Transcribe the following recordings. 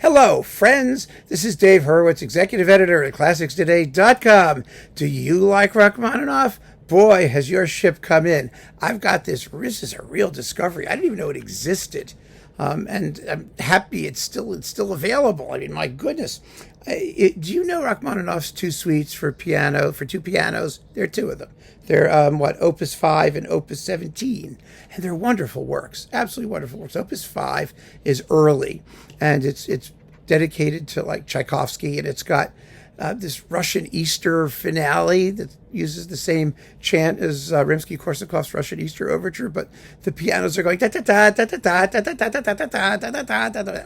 Hello, friends. This is Dave Hurwitz, executive editor at ClassicsToday.com. Do you like Rachmaninoff? Boy, has your ship come in. I've got this. This is a real discovery. I didn't even know it existed. And I'm happy it's still available. I mean, my goodness. Do you know Rachmaninoff's two suites for piano, for two pianos? There are two of them. They're, Opus 5 and Opus 17. And they're wonderful works, absolutely wonderful works. Opus 5 is early, and it's dedicated to, like, Tchaikovsky, and it's got this Russian Easter finale that uses the same chant as Rimsky-Korsakov's Russian Easter Overture, but the pianos are going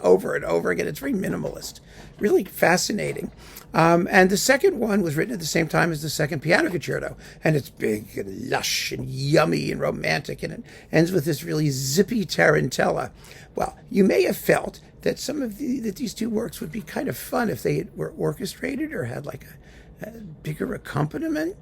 over and over again. It's very minimalist, really fascinating. And the second one was written at the same time as the second piano concerto, and it's big and lush and yummy and romantic, and it ends with this really zippy tarantella. Well, you may have felt that that these two works would be kind of fun if they were orchestrated or had like a bigger accompaniment.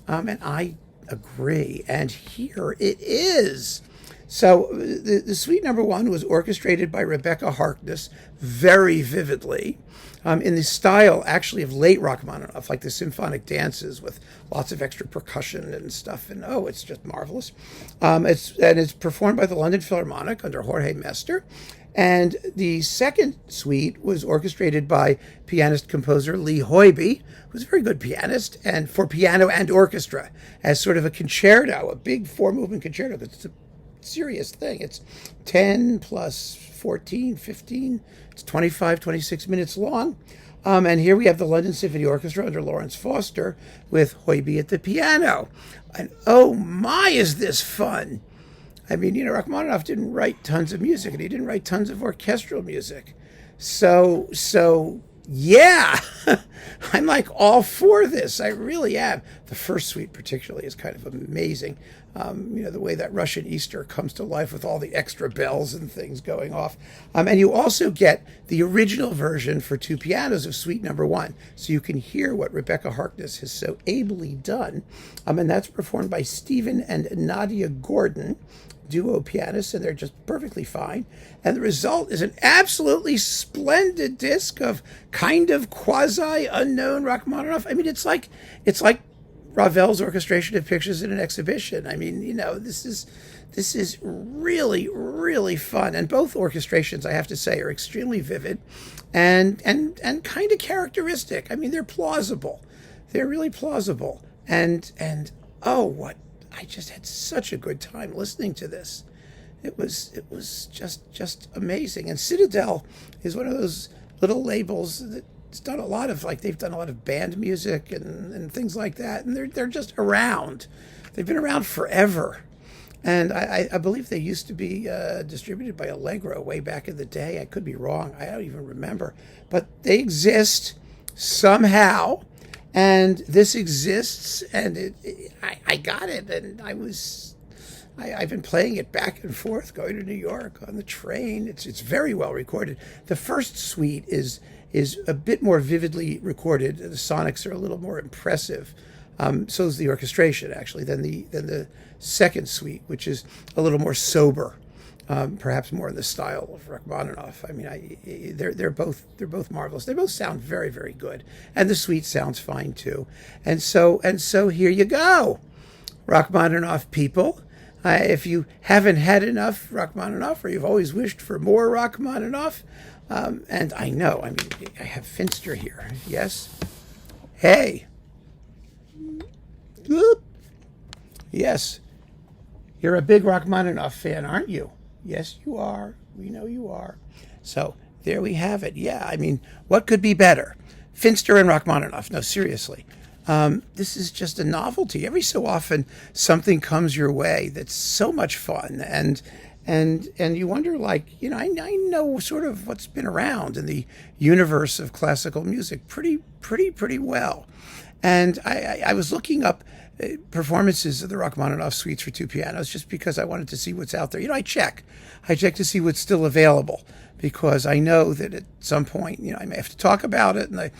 And I agree. And here it is. So the suite number one was orchestrated by Rebecca Harkness very vividly, in the style actually of late Rachmaninoff, like the symphonic dances with lots of extra percussion and stuff. And it's just marvelous. It's performed by the London Philharmonic under Jorge Mester. And the second suite was orchestrated by pianist-composer Lee Hoiby, who's a very good pianist, and for piano and orchestra, as sort of a concerto, a big four-movement concerto. That's a serious thing. It's 10 plus 14, 15, it's 25, 26 minutes long. And here we have the London Symphony Orchestra under Lawrence Foster with Hoiby at the piano. And oh my, is this fun! I mean, Rachmaninoff didn't write tons of music, and he didn't write tons of orchestral music. So yeah, I'm like all for this. I really am. The first suite particularly is kind of amazing. The way that Russian Easter comes to life with all the extra bells and things going off. And you also get the original version for two pianos of suite number one. So you can hear what Rebecca Harkness has so ably done. And that's performed by Stephen and Nadia Gordon, duo pianists, and they're just perfectly fine. And the result is an absolutely splendid disc of kind of quasi-unknown Rachmaninoff. I mean, it's like Ravel's orchestration of pictures in an exhibition. I mean, this is really, really fun. And both orchestrations, I have to say, are extremely vivid and kind of characteristic. I mean, they're plausible. They're really plausible. And I just had such a good time listening to this. It was just amazing. And Citadel is one of those little labels that's done a lot of, they've done a lot of band music and things like that. And they're just around. They've been around forever. And I believe they used to be distributed by Allegro way back in the day. I could be wrong. I don't even remember. But they exist somehow. And this exists, and I got it, and I've been playing it back and forth, going to New York on the train. It's very well recorded. The first suite is a bit more vividly recorded. The sonics are a little more impressive. So is the orchestration, actually, than the second suite, which is a little more sober. Perhaps more in the style of Rachmaninoff. I mean, they're both marvelous. They both sound very, very good, and the suite sounds fine too. And so here you go, Rachmaninoff people. If you haven't had enough Rachmaninoff, or you've always wished for more Rachmaninoff, and I know, I mean, I have Finster here. Yes, hey, Oop. Yes, you're a big Rachmaninoff fan, aren't you? Yes, you are. We know you are. So there we have it. Yeah, I mean, what could be better? Finster and Rachmaninoff. No, seriously. This is just a novelty. Every so often, something comes your way that's so much fun, and you wonder, I know sort of what's been around in the universe of classical music pretty well, and I was looking up performances of the Rachmaninoff suites for two pianos just because I wanted to see what's out there. I check to see what's still available, because I know that at some point, I may have to talk about it, and I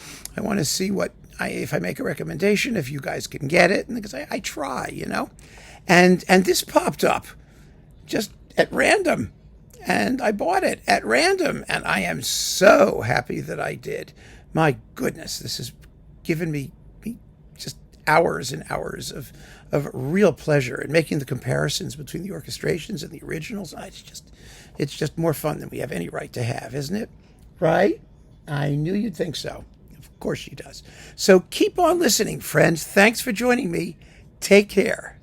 want to see if I make a recommendation, if you guys can get it, and because I try, and this popped up just at random, and I bought it at random, and I am so happy that I did. My goodness, this has given me just hours and hours of real pleasure in making the comparisons between the orchestrations and the originals. It's just more fun than we have any right to have, isn't it? Right? I knew you'd think so. Of course she does. So keep on listening, friends. Thanks for joining me. Take care.